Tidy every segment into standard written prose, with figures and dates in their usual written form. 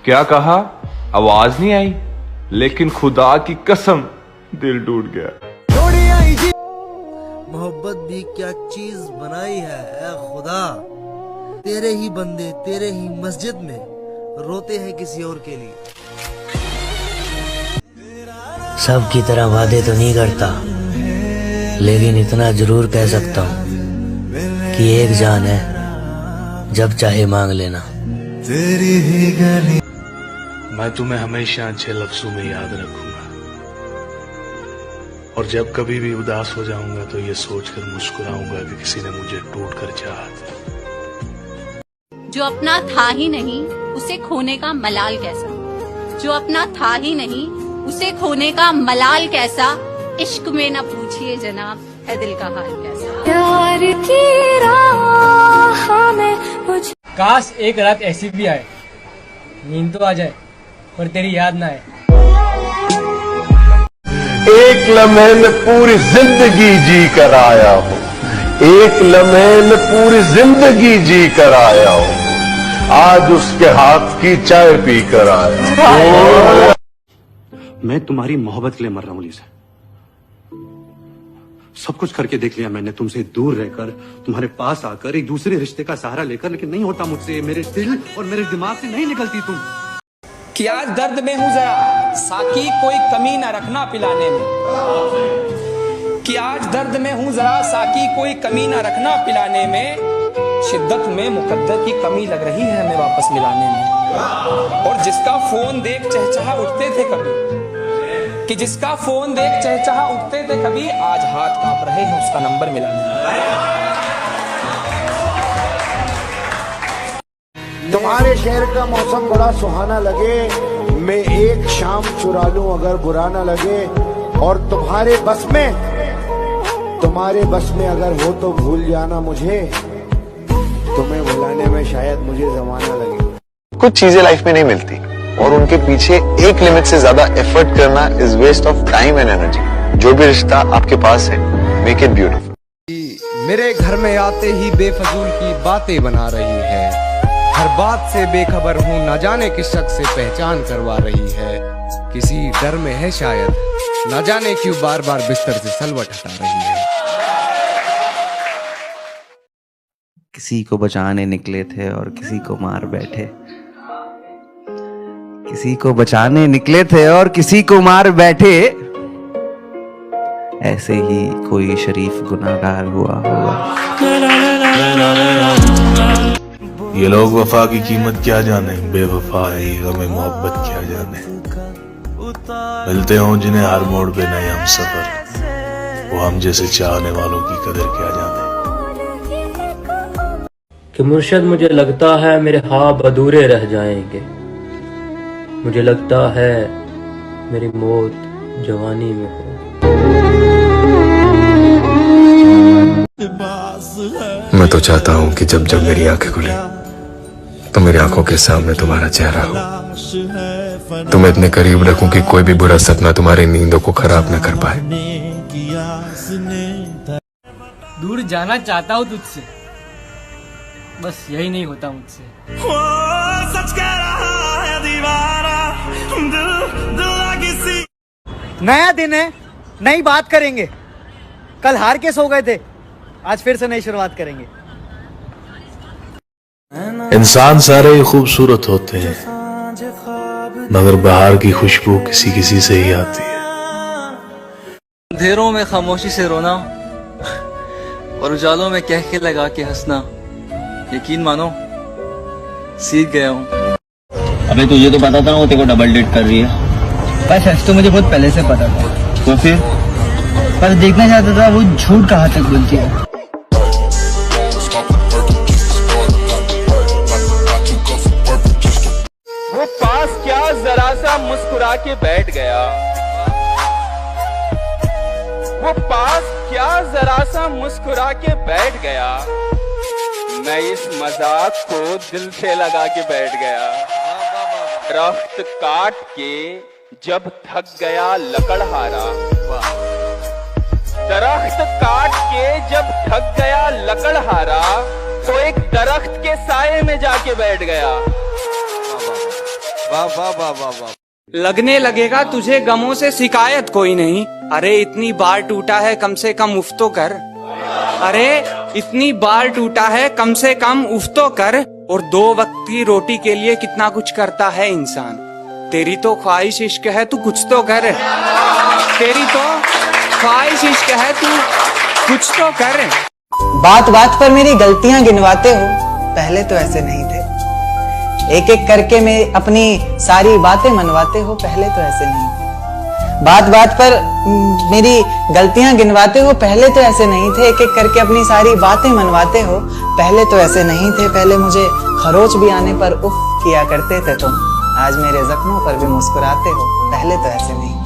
क्या कहा? आवाज नहीं आई, लेकिन खुदा की कसम दिल टूट गया। मोहब्बत भी क्या चीज बनाई है ऐ खुदा, तेरे ही बंदे तेरे ही मस्जिद में रोते हैं किसी और के लिए। सब की तरह वादे तो नहीं करता, लेकिन इतना जरूर कह सकता हूँ कि एक जान है, जब चाहे मांग लेना। तेरी ही गली। मैं तुम्हें हमेशा अच्छे लफ्जों में याद रखूंगा, और जब कभी भी उदास हो जाऊंगा तो ये सोचकर मुस्कुराऊंगा कि किसी ने मुझे टूट कर चाहा था। जो अपना था ही नहीं उसे खोने का मलाल कैसा, जो अपना था ही नहीं उसे खोने का मलाल कैसा, इश्क में न पूछिए जनाब है दिल का हाल कैसा। प्यार की राह में मुझे काश एक रात ऐसी भी आए, नींद तो आ जाए पर तेरी याद ना आए। एक लम्हे में पूरी जिंदगी जी कर आया हूँ, एक लम्हे में पूरी जिंदगी जी कर आया हूँ, आज उसके हाथ की चाय पी कर आया। मैं तुम्हारी मोहब्बत के लिए मर रहा हूं लीसा। सब कुछ करके देख लिया मैंने, तुमसे दूर रहकर, तुम्हारे पास आकर, एक दूसरे रिश्ते का सहारा लेकर, लेकिन नहीं होता मुझसे। मेरे दिल और मेरे दिमाग से नहीं निकलती तुम। कि आज दर्द में हूँ जरा साकी कोई कमी न रखना पिलाने में, कि आज दर्द में हूँ जरा साकी कोई कमी न रखना पिलाने में, शिद्दत में मुकद्दर की कमी लग रही है हमें वापस मिलाने में। और जिसका फोन देख चहचहा उठते थे कभी, कि जिसका फोन देख चहचहा उठते थे कभी, आज हाथ कांप रहे हैं उसका नंबर मिलाने में। तुम्हारे शहर का मौसम बड़ा सुहाना लगे, मैं एक शाम चुरा लूं अगर बुरा ना लगे, और तुम्हारे बस में अगर हो तो भूल जाना मुझे, तुम्हें भुलाने में शायद मुझे जमाना लगे। कुछ चीजें लाइफ में नहीं मिलती, और उनके पीछे एक लिमिट से ज्यादा एफर्ट करना is waste of time and energy. जो भी रिश्ता आपके पास है, मेक इट ब्यूटीफुल। मेरे घर में आते ही बेफजूल की बातें बना रही है, हर बात से बेखबर हूँ, न जाने किस शख्स से पहचान करवा रही है, किसी डर में है शायद, न जाने क्यों बार बार बिस्तर से सलवट हटा रही है। किसी को बचाने निकले थे और किसी को मार बैठे, किसी को बचाने निकले थे और किसी को मार बैठे, ऐसे ही कोई शरीफ गुनाहगार हुआ होगा। ये लोग वफा की कीमत क्या जाने, बेवफा है हमें मोहब्बत क्या जाने। मिलते हों जिन्हें हर मोड़ पे नए हम सफर, वो हम जैसे चाहने वालों की कदर क्या जाने। कि मुर्शद मुझे लगता है मेरे ख्वाब अधूरे रह जाएंगे, मुझे लगता है मेरी मौत जवानी में हो। मैं तो चाहता हूँ कि जब जब मेरी आंखें खुले तो मेरी आंखों के सामने तुम्हारा चेहरा हो, तुम्हें इतने करीब रखूं कि कोई भी बुरा सपना तुम्हारी नींदों को खराब न कर पाए। दूर जाना चाहता हूँ तुझसे, बस यही नहीं होता मुझसे। सच कह रहा है दीवाना, नया दिन है, नई बात करेंगे। कल हार के सो गए थे, आज फिर से नई शुरुआत करेंगे। इंसान सारे ही खूबसूरत होते हैं, मगर बाहर की खुशबू किसी किसी से ही आती है। अंधेरों में खामोशी से रोना और उजालों में कह के लगा के हंसना, यकीन मानो सीख गया हूँ। अबे तुझे तो पता था ना वो तेरे को डबल डेट कर रही है। पर सच तो मुझे बहुत पहले से पता था, तो फिर पर देखना चाहता था वो झूठ कहाँ तक बोलती है। वो पास क्या जरा सा मुस्कुरा के बैठ गया, वो पास क्या जरा सा मुस्कुरा के बैठ गया, मैं इस मजाक को दिल से लगा के बैठ गया। दरख्त काट के जब थक गया लकड़हारा, दरख्त काट के जब थक गया लकड़हारा, तो एक दरख्त के साये में जाके बैठ गया। वाह वाह वाह वाह वाह। लगने लगेगा तुझे गमों से शिकायत कोई नहीं। अरे इतनी बार टूटा है कम से कम उफ तो कर। अरे इतनी बार टूटा है कम से कम उफ तो कर। और 2 वक्त की रोटी के लिए कितना कुछ करता है इंसान। तेरी तो ख्वाहिश इश्क है तू कुछ तो कर। तेरी तो ख्वाहिश इश्क है तू कुछ तो कर। बात बात पर मेरी गलतियां गिनवाते हो, पहले तो ऐसे नहीं थे। एक एक करके मैं अपनी सारी बातें मनवाते हो, पहले तो ऐसे नहीं थे। बात बात पर मेरी गलतियां गिनवाते हो, पहले तो ऐसे नहीं थे। एक एक करके अपनी सारी बातें मनवाते हो, पहले तो ऐसे नहीं थे। पहले मुझे खरोच भी आने पर उफ किया करते थे तुम, आज मेरे जख्मों पर भी मुस्कुराते हो, पहले तो ऐसे नहीं थे।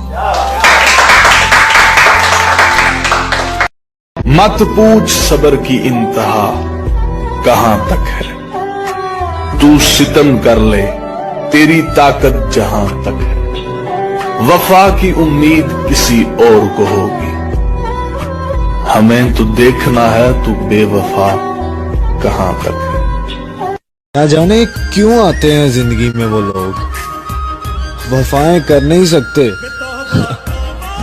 मत पूछ सबर की इंतहा कहां तक है, तू सितम कर ले तेरी ताकत जहां तक है। वफा की उम्मीद किसी और को होगी, हमें तो देखना है तू बेवफा कहां तक है। ना जाने क्यों आते हैं जिंदगी में वो लोग, वफाएं कर नहीं सकते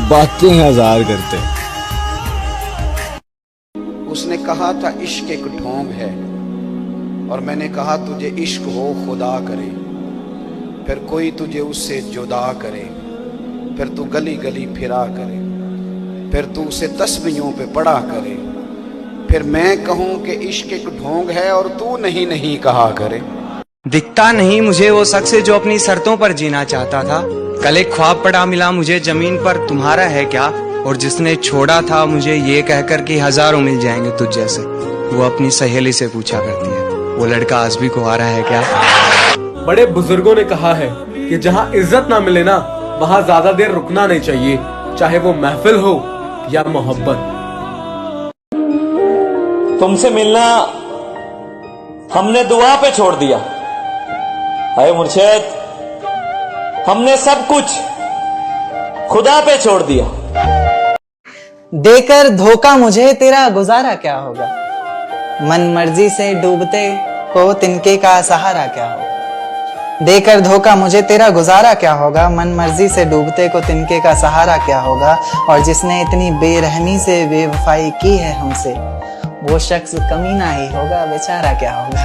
बातें हजार करते। उसने कहा था इश्क एक ढोंग है, और मैंने कहा तुझे इश्क हो खुदा करे। फिर कोई तुझे उससे जुदा करे, फिर तू गली गली फिरा करे, फिर तू उसे तस्बीहों पे पड़ा करे। फिर मैं कहूं कि इश्क एक ढोंग है और तू नहीं नहीं कहा करे। दिखता नहीं मुझे वो शख्स जो अपनी शर्तों पर जीना चाहता था। कल एक ख्वाब पड़ा मिला मुझे जमीन पर, तुम्हारा है क्या? और जिसने छोड़ा था मुझे ये कहकर कि हजारों मिल जाएंगे तुझ जैसे, वो अपनी सहेली से पूछा करती है वो लड़का आज भी कुंवारा है क्या? बड़े बुजुर्गों ने कहा है कि जहाँ इज्जत ना मिले ना, वहाँ ज्यादा देर रुकना नहीं चाहिए, चाहे वो महफिल हो या मोहब्बत। तुमसे मिलना हमने दुआ पे छोड़ दिया। अरे मुर्शिद, हमने सब कुछ खुदा पे छोड़ दिया। देकर धोखा मुझे तेरा गुजारा क्या होगा, मन मर्जी से डूबते को तिनके का सहारा क्या होगा। देकर धोखा मुझे तेरा गुजारा क्या होगा, मन मर्जी से डूबते को तिनके का सहारा क्या होगा। और जिसने इतनी बेरहमी से बेवफाई की है हमसे, वो शख्स कमीना ही होगा, बेचारा क्या होगा।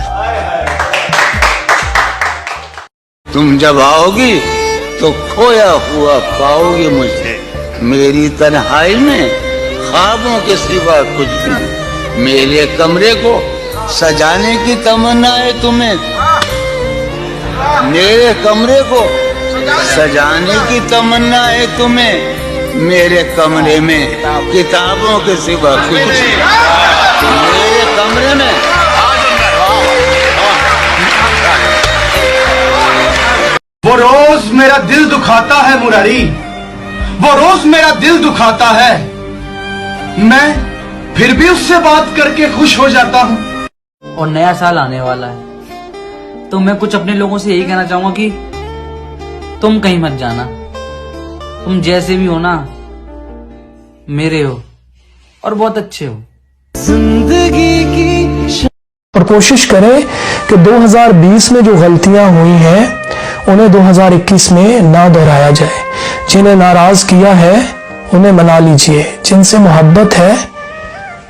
तुम जब आओगी तो खोया हुआ पाओगे मुझे, मेरी तन्हाई में ख्वाबों के सिवा कुछ भी। मेरे कमरे को सजाने की तमन्ना है तुम्हें, मेरे कमरे को सजाने की तमन्ना है तुम्हें। मेरे कमरे में किताबों के सिवा कुछ नहीं, मेरे कमरे में वो रोज मेरा दिल दुखाता है मुरारी, वो रोज मेरा दिल दुखाता है। मैं फिर भी उससे बात करके खुश हो जाता हूँ। और नया साल आने वाला है, तो मैं कुछ अपने लोगों से यही कहना चाहूंगा कि तुम कहीं मत जाना। तुम जैसे भी हो ना, मेरे हो और बहुत अच्छे हो। जिंदगी की और कोशिश करें कि 2020 में जो गलतियां हुई हैं उन्हें 2021 में ना दोहराया जाए। जिन्हें नाराज किया है उन्हें मना लीजिए, जिनसे मोहब्बत है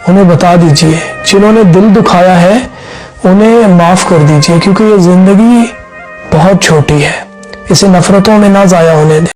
उन्हें बता दीजिए, जिन्होंने दिल दुखाया है उन्हें माफ कर दीजिए, क्योंकि ये जिंदगी बहुत छोटी है, इसे नफरतों में ना जाया होने दें।